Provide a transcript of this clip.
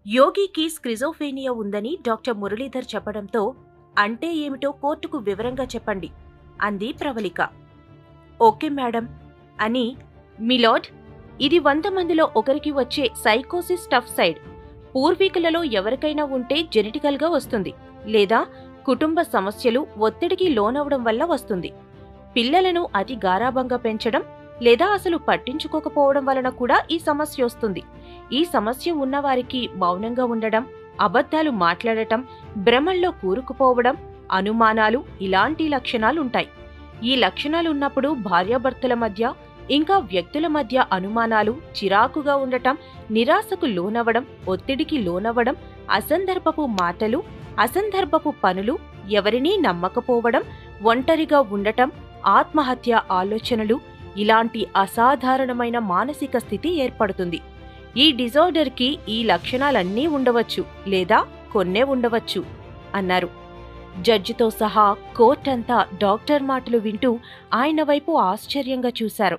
యోగికి స్క్రిజోఫ్రేనియా ఉందని డాక్టర్ మురళీధర్ చెప్పడంతో అంటే ఏమిటో కోర్టుకు వివరంగా చెప్పండి అంది ప్రవళిక. ఓకే మేడం అని. మిలార్డ్, ఇది 100 మందిలో ఒకరికి వచ్చే సైకోసిస్ టఫ్ సైడ్. పూర్వీకులలో ఎవరికైనా ఉంటే జెనెటికల్గా వస్తుంది, లేదా కుటుంబ సమస్యలు ఒత్తిడికి లోనవడం వల్ల వస్తుంది. పిల్లలను అతి గారాబంగా పెంచడం లేదా అసలు పట్టించుకోకపోవడం వలన కూడా ఈ సమస్య వస్తుంది. ఈ సమస్య ఉన్నవారికి మౌనంగా ఉండడం, అబద్ధాలు మాట్లాడటం, భ్రమల్లో కూరుకుపోవడం, అనుమానాలు ఇలాంటి లక్షణాలుంటాయి. ఈ లక్షణాలున్నప్పుడు భార్యాభర్తల మధ్య ఇంకా వ్యక్తుల మధ్య అనుమానాలు, చిరాకుగా ఉండటం, నిరాశకు లోనవడం, ఒత్తిడికి లోనవడం, అసందర్భపు మాటలు, అసందర్భపు పనులు, ఎవరినీ నమ్మకపోవడం, ఒంటరిగా ఉండటం, ఆత్మహత్య ఆలోచనలు, ఇలాంటి అసాధారణమైన మానసిక స్థితి ఏర్పడుతుంది. ఈ డిజార్డర్కి ఈ లక్షణాలన్నీ ఉండవచ్చు, లేదా కొన్నే ఉండవచ్చు అన్నారు. జడ్జితో సహా కోర్టంతా డాక్టర్ మాటలు వింటూ ఆయన వైపు ఆశ్చర్యంగా చూశారు.